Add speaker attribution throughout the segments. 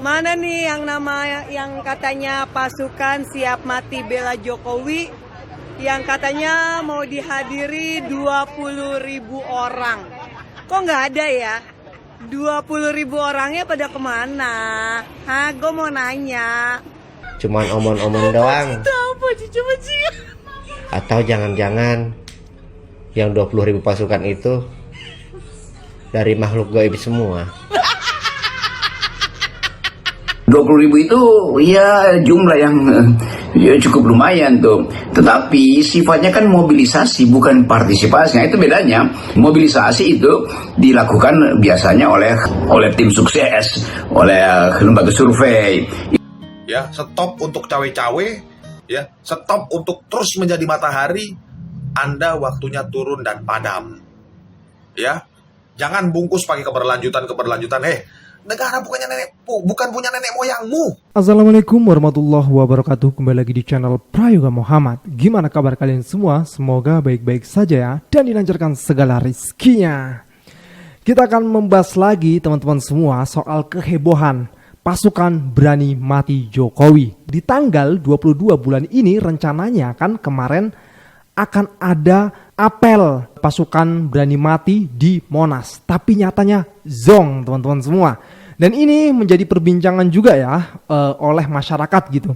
Speaker 1: Mana nih yang katanya pasukan siap mati bela Jokowi, yang katanya mau dihadiri 20.000 orang. Kok nggak ada ya? 20.000 orangnya pada kemana? Hah, gue mau nanya.
Speaker 2: Cuman omong-omong doang.
Speaker 1: Apa sih, coba sih?
Speaker 2: Atau jangan-jangan yang 20.000 pasukan itu dari makhluk gaib semua.
Speaker 3: 20.000 itu ya jumlah yang ya cukup lumayan tuh. Tetapi sifatnya kan mobilisasi bukan partisipasi. Nah, itu bedanya. Mobilisasi itu dilakukan biasanya oleh tim sukses, oleh lembaga survei.
Speaker 4: Ya, stop untuk cawe-cawe, ya, stop untuk terus menjadi matahari. Anda waktunya turun dan padam. Ya. Jangan bungkus pakai keberlanjutan. Negara bukan punya nenek moyangmu.
Speaker 5: Assalamualaikum warahmatullahi wabarakatuh. Kembali lagi di channel Prayoga Muhammad. Gimana kabar kalian semua? Semoga baik-baik saja ya, dan dilancarkan segala rizkinya. Kita akan membahas lagi teman-teman semua soal kehebohan pasukan berani mati Jokowi. Di tanggal 22 bulan ini rencananya kan kemarin akan ada apel pasukan berani mati di Monas. Tapi nyatanya zong teman-teman semua. Dan ini menjadi perbincangan juga ya oleh masyarakat gitu.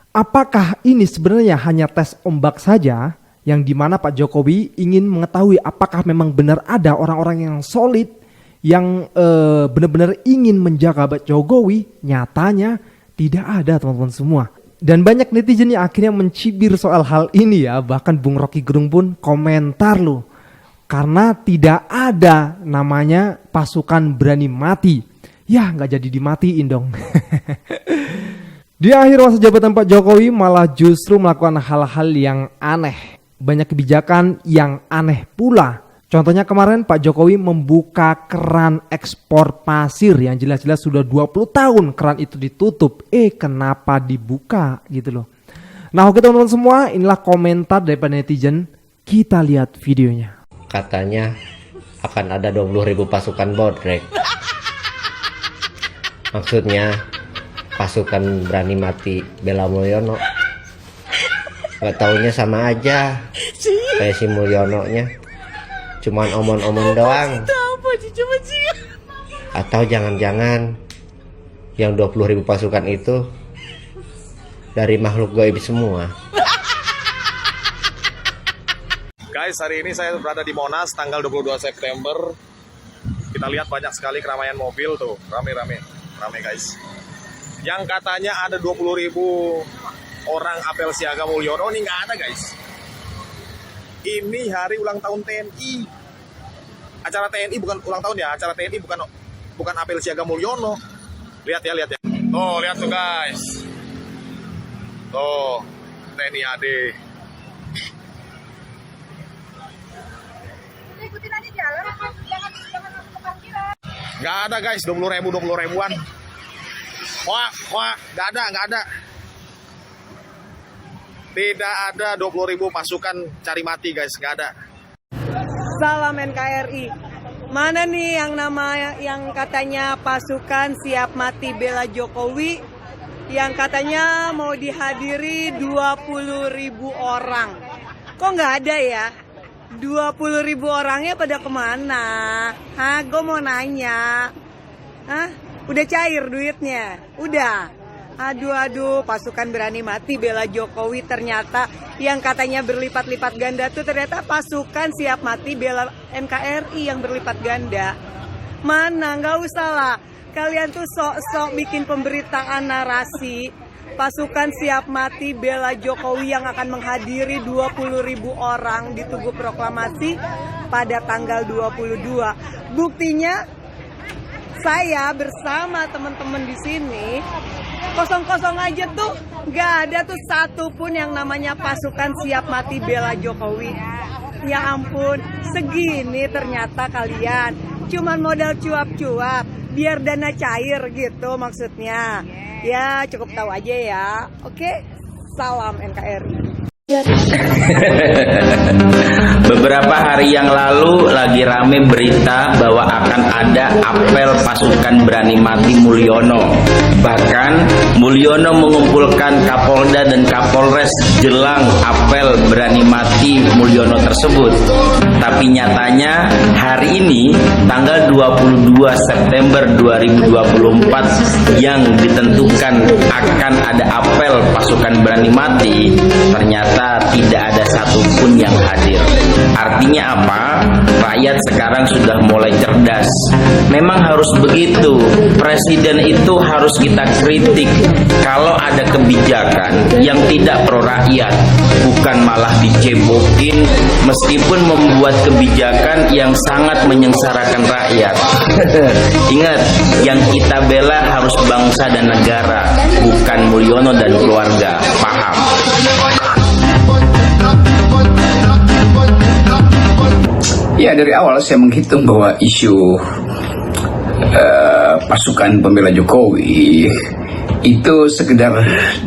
Speaker 5: Apakah ini sebenarnya hanya tes ombak saja, yang dimana Pak Jokowi ingin mengetahui apakah memang benar ada orang-orang yang solid, yang benar-benar ingin menjaga Pak Jokowi? Nyatanya tidak ada teman-teman semua. Dan banyak netizen yang akhirnya mencibir soal hal ini ya. Bahkan Bung Rocky Gerung pun komentar loh. Karena tidak ada namanya pasukan berani mati. Ya nggak jadi dimatiin dong. Di akhir masa jabatan Pak Jokowi malah justru melakukan hal-hal yang aneh. Banyak kebijakan yang aneh pula. Contohnya kemarin Pak Jokowi membuka keran ekspor pasir yang jelas-jelas sudah 20 tahun keran itu ditutup. Kenapa dibuka gitu loh. Nah oke teman-teman semua, inilah komentar dari netizen. Kita lihat videonya.
Speaker 2: Katanya akan ada 20.000 pasukan bodrek. Maksudnya pasukan berani mati bela Mulyono. Gak taunya sama aja kayak si Mulyono-nya. Cuman omong-omong doang. Atau jangan-jangan yang 20.000 pasukan itu dari makhluk gaib semua.
Speaker 4: Guys, hari ini saya berada di Monas tanggal 22 September. Kita lihat banyak sekali keramaian mobil tuh, rame guys. Yang katanya ada 20.000 orang apel siaga Mulyono, ini nggak ada guys. Ini hari ulang tahun TNI. Acara TNI bukan ulang tahun ya, acara TNI bukan apel siaga Mulyono. Lihat ya. Tuh, lihat tuh guys. Tuh, TNI AD.
Speaker 1: Ikutin aja jalan, jangan masuk ke parkiran.
Speaker 4: Nggak ada guys, 20.000-an. Wah, nggak ada. Tidak ada 20.000 pasukan cari mati guys, nggak ada.
Speaker 1: Salam NKRI. Mana nih yang katanya pasukan siap mati bela Jokowi, yang katanya mau dihadiri 20.000 orang. Kok nggak ada ya? 20.000 orangnya pada kemana? Hah, gue mau nanya. Hah, udah cair duitnya? Udah. Aduh, pasukan berani mati bela Jokowi ternyata yang katanya berlipat-lipat ganda tuh ternyata pasukan siap mati bela NKRI yang berlipat ganda. Mana, nggak usah lah. Kalian tuh sok-sok bikin pemberitaan narasi pasukan siap mati bela Jokowi yang akan menghadiri 20.000 orang di Tugu Proklamasi pada tanggal 22. Buktinya saya bersama teman-teman di sini kosong-kosong aja tuh, nggak ada tuh satu pun yang namanya pasukan siap mati bela Jokowi. Ya ampun, segini ternyata kalian cuman modal cuap-cuap biar dana cair gitu maksudnya. Ya cukup tahu aja ya. Oke, salam NKRI.
Speaker 6: Beberapa hari yang lalu lagi rame berita bahwa akan ada apel pasukan berani mati Mulyono. Bahkan Mulyono mengumpulkan Kapolda dan Kapolres jelang apel berani mati Mulyono tersebut. Tapi nyatanya hari ini tanggal 22 September 2024 yang ditentukan akan ada apel pasukan berani mati, ternyata tidak ada satupun yang hadir. Artinya apa? Rakyat sekarang sudah mulai cerdas. Memang harus begitu. Presiden itu harus kita kritik kalau ada kebijakan yang tidak pro rakyat, bukan malah dicebokin meskipun membuat kebijakan yang sangat menyengsarakan rakyat. Ingat, yang kita bela harus bangsa dan negara, bukan Mulyono dan keluarga. Paham?
Speaker 3: Ya, dari awal saya menghitung bahwa isu pasukan pembela Jokowi itu sekedar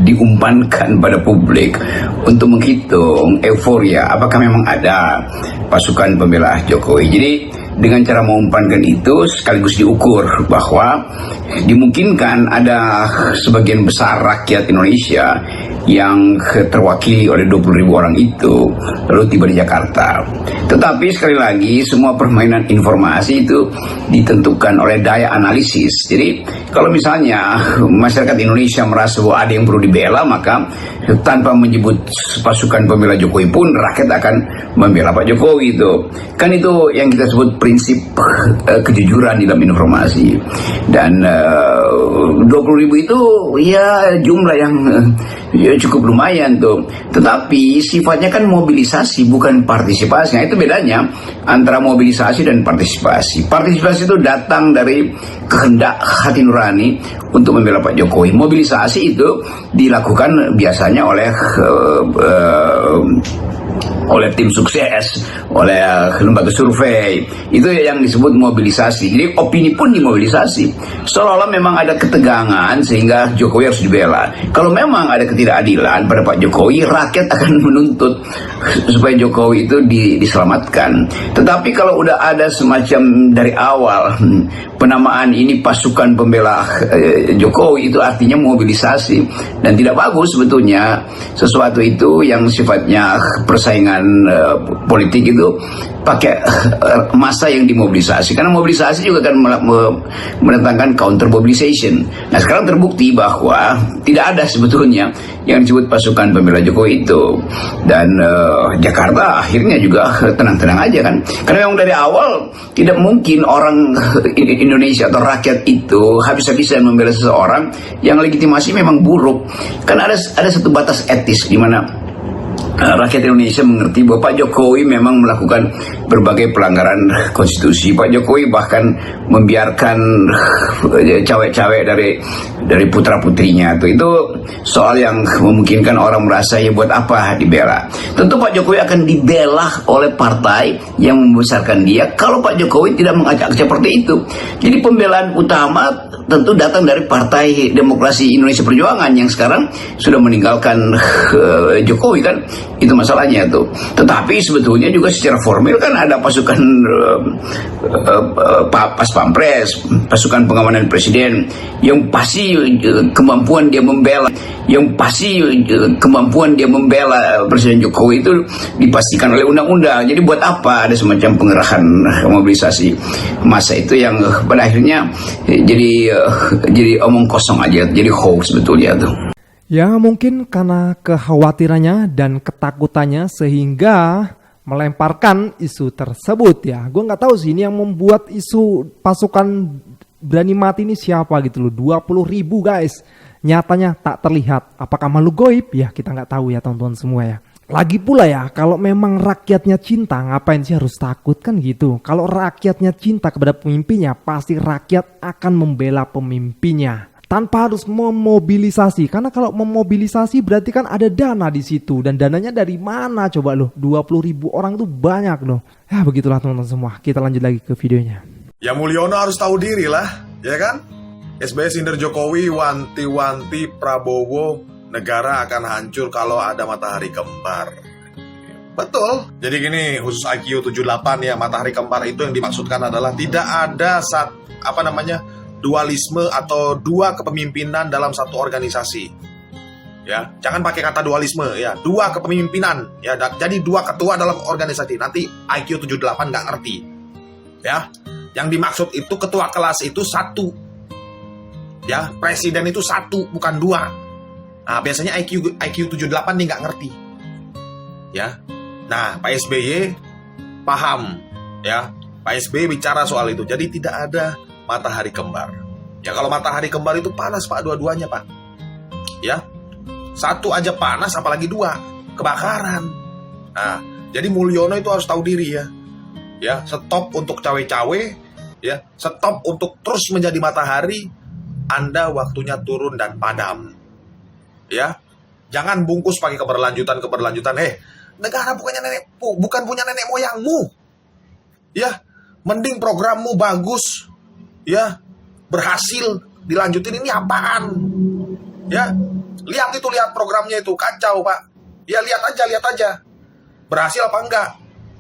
Speaker 3: diumpankan pada publik untuk menghitung euforia apakah memang ada pasukan pembela Jokowi. Jadi dengan cara mengumpankan itu sekaligus diukur bahwa dimungkinkan ada sebagian besar rakyat Indonesia yang terwakili oleh 20.000 orang itu lalu tiba di Jakarta. Tetapi sekali lagi semua permainan informasi itu ditentukan oleh daya analisis. Jadi kalau misalnya masyarakat Indonesia merasa bahwa ada yang perlu dibela, maka tanpa menyebut pasukan pembela Jokowi pun rakyat akan membela Pak Jokowi itu. Kan itu yang kita sebut prinsip kejujuran dalam informasi. Dan 20.000 itu ya jumlah yang cukup lumayan tuh. Tetapi sifatnya kan mobilisasi bukan partisipasi. Nah, itu bedanya antara mobilisasi dan partisipasi. Partisipasi itu datang dari kehendak hati nurani untuk membela Pak Jokowi. Mobilisasi itu dilakukan biasanya oleh tim sukses, oleh lembaga survei. Itu yang disebut mobilisasi. Jadi opini pun dimobilisasi. Seolah-olah memang ada ketegangan sehingga Jokowi harus dibela. Kalau memang ada ketidakadilan pada Pak Jokowi, rakyat akan menuntut supaya Jokowi itu diselamatkan. Tetapi kalau udah ada semacam dari awal penamaan ini pasukan pembela Jokowi, itu artinya mobilisasi dan tidak bagus sebetulnya. Sesuatu itu yang sifatnya persaingan politik itu pakai masa yang dimobilisasi, karena mobilisasi juga kan mendatangkan counter mobilization. Nah, sekarang terbukti bahwa tidak ada sebetulnya yang disebut pasukan pembela Jokowi itu. Dan Jakarta akhirnya juga tenang-tenang aja kan, karena memang dari awal tidak mungkin orang Indonesia atau rakyat itu habis-habisan membela seseorang yang legitimasi memang buruk. Kan ada satu batas etis di mana rakyat Indonesia mengerti bahwa Pak Jokowi memang melakukan berbagai pelanggaran konstitusi. Pak Jokowi bahkan membiarkan cawe-cawe dari putra-putrinya. Itu soal yang memungkinkan orang merasa ya buat apa dibela. Tentu Pak Jokowi akan dibela oleh partai yang membesarkan dia kalau Pak Jokowi tidak mengajak seperti itu. Jadi pembelaan utama tentu datang dari Partai Demokrasi Indonesia Perjuangan yang sekarang sudah meninggalkan Jokowi kan. Itu masalahnya tuh. Tetapi sebetulnya juga secara formil kan ada pasukan Pas Pampres, pasukan pengamanan presiden yang pasti kemampuan dia membela Presiden Jokowi itu dipastikan oleh undang-undang. Jadi buat apa ada semacam pengerahan mobilisasi massa itu yang pada akhirnya jadi omong kosong aja, jadi hoax sebetulnya tuh.
Speaker 5: Ya mungkin karena kekhawatirannya dan ketakutannya sehingga melemparkan isu tersebut ya. Gue nggak tahu sih ini yang membuat isu pasukan berani mati ini siapa gitu loh. 20.000 guys. Nyatanya tak terlihat. Apakah makhluk goib? Ya kita nggak tahu ya teman-teman semua ya. Lagi pula ya, kalau memang rakyatnya cinta, ngapain sih harus takut kan gitu. Kalau rakyatnya cinta kepada pemimpinnya, pasti rakyat akan membela pemimpinnya. Tanpa harus memobilisasi, karena kalau memobilisasi berarti kan ada dana di situ, dan dananya dari mana coba loh? 20.000 orang tuh banyak loh. Ya begitulah teman-teman semua. Kita lanjut lagi ke videonya.
Speaker 4: Ya Mulyono harus tahu diri lah, ya kan? SBY sindir Jokowi, wanti-wanti Prabowo, negara akan hancur kalau ada matahari kembar. Betul. Jadi gini, khusus IQ 78 ya, matahari kembar itu yang dimaksudkan adalah tidak ada dualisme atau dua kepemimpinan dalam satu organisasi. Ya, jangan pakai kata dualisme ya, dua kepemimpinan ya. Jadi dua ketua dalam organisasi. Nanti IQ 78 nggak ngerti. Ya. Yang dimaksud itu ketua kelas itu satu. Ya, presiden itu satu, bukan dua. Nah, biasanya IQ 78 nih nggak ngerti. Ya. Nah, Pak SBY paham ya. Pak SBY bicara soal itu. Jadi tidak ada matahari kembar. Ya, kalau matahari kembar itu panas Pak, dua-duanya Pak. Ya. Satu aja panas, apalagi dua, kebakaran. Nah, jadi Mulyono itu harus tahu diri ya. Ya, stop untuk cawe-cawe, ya, stop untuk terus menjadi matahari. Anda waktunya turun dan padam. Ya. Jangan bungkus pakai keberlanjutan. Negara bukan punya nenek moyangmu. Ya, mending programmu bagus. Ya, berhasil, dilanjutin. Ini apaan? Ya. Lihat programnya itu kacau Pak. Ya lihat aja. Berhasil apa enggak?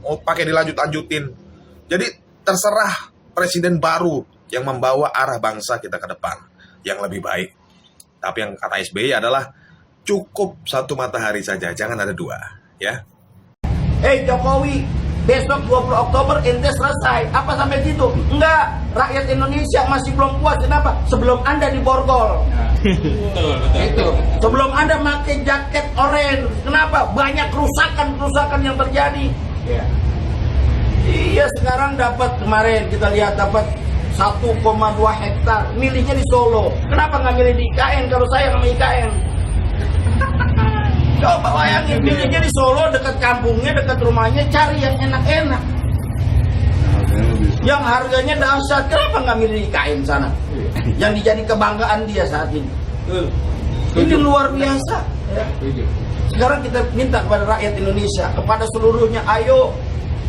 Speaker 4: Mau pakai dilanjutin. Jadi terserah presiden baru yang membawa arah bangsa kita ke depan yang lebih baik. Tapi yang kata SBY adalah cukup satu matahari saja, jangan ada dua, ya.
Speaker 7: Jokowi, besok 20 Oktober ente selesai. Apa sampai situ? Enggak, rakyat Indonesia masih belum puas. Kenapa? Sebelum Anda diborgol. Itu. Sebelum Anda pakai jaket oranye. Kenapa? Banyak kerusakan yang terjadi. Iya, sekarang kemarin kita lihat dapat 1,2 hektar. Milihnya di Solo. Kenapa nggak milih di IKN kalau saya sama IKN? Coba bayangin, milihnya di Solo, dekat kampungnya, dekat rumahnya, cari yang enak-enak. Yang harganya dahsyat, kenapa nggak milih IKN sana? Yang dijadi kebanggaan dia saat ini. Ini luar biasa. Sekarang kita minta kepada rakyat Indonesia, kepada seluruhnya, ayo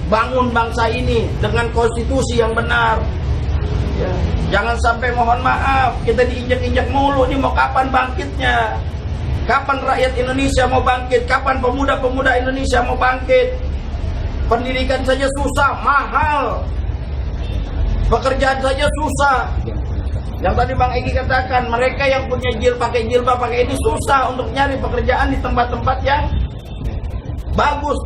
Speaker 7: bangun bangsa ini dengan konstitusi yang benar. Jangan sampai mohon maaf, kita diinjak-injak mulu, ini mau kapan bangkitnya? Kapan rakyat Indonesia mau bangkit? Kapan pemuda-pemuda Indonesia mau bangkit? Pendidikan saja susah, mahal. Pekerjaan saja susah. Yang tadi Bang Egy katakan, mereka yang punya pakai jilbab, pakai ini susah untuk nyari pekerjaan di tempat-tempat yang bagus.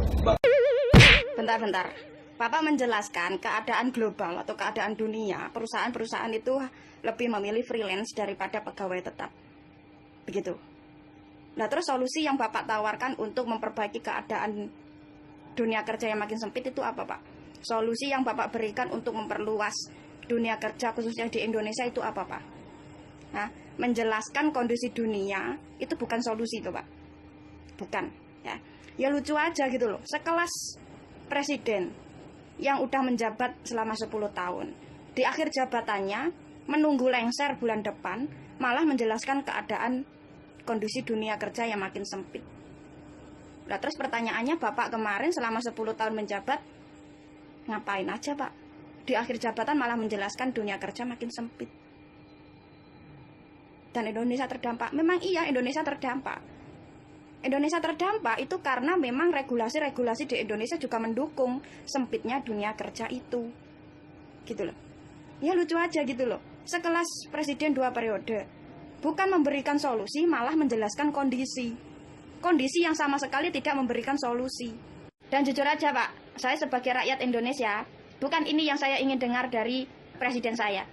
Speaker 8: Bentar. Bapak menjelaskan keadaan global atau keadaan dunia, perusahaan-perusahaan itu lebih memilih freelance daripada pegawai tetap. Begitu. Nah, terus solusi yang Bapak tawarkan untuk memperbaiki keadaan dunia kerja yang makin sempit itu apa, Pak? Solusi yang Bapak berikan untuk memperluas dunia kerja khususnya di Indonesia itu apa, Pak? Nah, menjelaskan kondisi dunia itu bukan solusi itu, Pak. Bukan, ya. Ya lucu aja gitu loh. Sekelas presiden yang udah menjabat selama 10 tahun, di akhir jabatannya menunggu lengser bulan depan malah menjelaskan keadaan kondisi dunia kerja yang makin sempit. Nah, terus pertanyaannya, Bapak kemarin selama 10 tahun menjabat ngapain aja, Pak? Di akhir jabatan malah menjelaskan dunia kerja makin sempit. Dan Indonesia terdampak. Memang iya, Indonesia terdampak. Indonesia terdampak itu karena memang regulasi-regulasi di Indonesia juga mendukung sempitnya dunia kerja itu. Gitu loh. Ya lucu aja gitu loh. Sekelas presiden 2 periode, bukan memberikan solusi, malah menjelaskan kondisi. Kondisi yang sama sekali tidak memberikan solusi. Dan jujur aja, Pak, saya sebagai rakyat Indonesia, bukan ini yang saya ingin dengar dari presiden saya.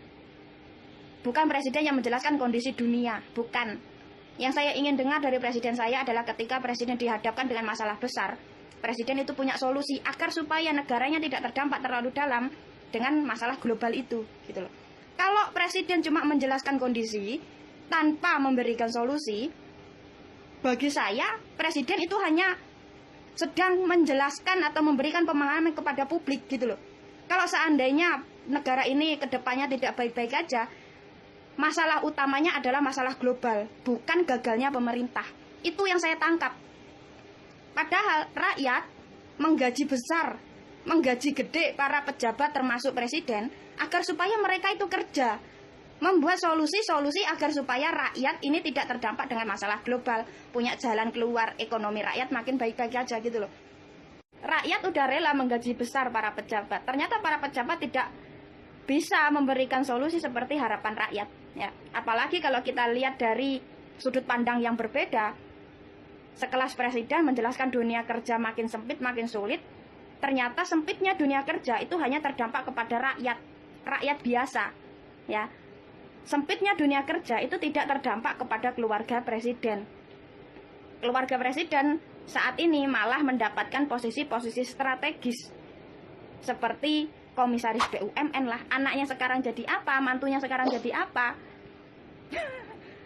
Speaker 8: Bukan presiden yang menjelaskan kondisi dunia, bukan. Yang saya ingin dengar dari presiden saya adalah ketika presiden dihadapkan dengan masalah besar, presiden itu punya solusi agar supaya negaranya tidak terdampak terlalu dalam dengan masalah global itu, gitu loh. Kalau presiden cuma menjelaskan kondisi tanpa memberikan solusi, bagi saya presiden itu hanya sedang menjelaskan atau memberikan pemahaman kepada publik, gitu loh. Kalau seandainya negara ini kedepannya tidak baik-baik aja, masalah utamanya adalah masalah global, bukan gagalnya pemerintah. Itu yang saya tangkap. Padahal rakyat menggaji besar, menggaji gede para pejabat termasuk presiden agar supaya mereka itu kerja, membuat solusi-solusi agar supaya rakyat ini tidak terdampak dengan masalah global, punya jalan keluar, ekonomi rakyat makin baik-baik aja gitu loh. Rakyat udah rela menggaji besar para pejabat. Ternyata para pejabat tidak bisa memberikan solusi seperti harapan rakyat. Ya, apalagi kalau kita lihat dari sudut pandang yang berbeda, sekelas presiden menjelaskan dunia kerja makin sempit, makin sulit. Ternyata sempitnya dunia kerja itu hanya terdampak kepada rakyat biasa. Ya, sempitnya dunia kerja itu tidak terdampak kepada keluarga presiden. Keluarga presiden saat ini malah mendapatkan posisi-posisi strategis seperti komisaris BUMN lah. Anaknya sekarang jadi apa, mantunya sekarang jadi apa.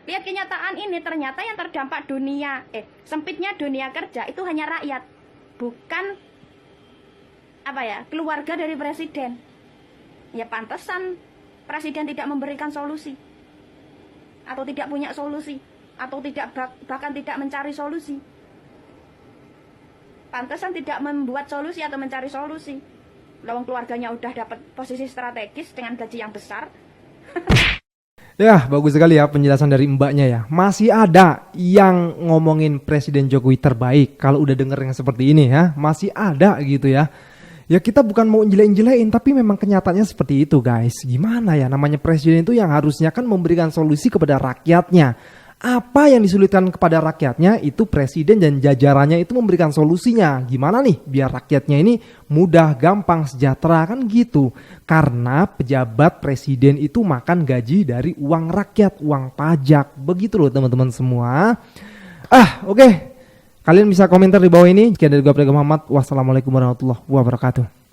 Speaker 8: Lihat kenyataan ini, ternyata yang terdampak sempitnya dunia kerja itu hanya rakyat, bukan keluarga dari presiden. Ya pantesan presiden tidak memberikan solusi, atau tidak punya solusi, atau bahkan tidak mencari solusi. Pantesan tidak membuat solusi atau mencari solusi. Lawang keluarganya udah dapat posisi strategis dengan gaji yang besar.
Speaker 5: Ya, bagus sekali ya penjelasan dari mbaknya ya. Masih ada yang ngomongin Presiden Jokowi terbaik kalau udah denger yang seperti ini ya. Masih ada gitu ya. Ya kita bukan mau njelein-njelein, tapi memang kenyataannya seperti itu guys. Gimana ya, namanya presiden itu yang harusnya kan memberikan solusi kepada rakyatnya. Apa yang disulitkan kepada rakyatnya itu presiden dan jajarannya itu memberikan solusinya. Gimana nih biar rakyatnya ini mudah, gampang, sejahtera kan gitu. Karena pejabat presiden itu makan gaji dari uang rakyat, uang pajak. Begitu loh teman-teman semua. Oke. Kalian bisa komentar di bawah ini. Sekian dari gue Prayoga Muhammad. Wassalamualaikum warahmatullahi wabarakatuh.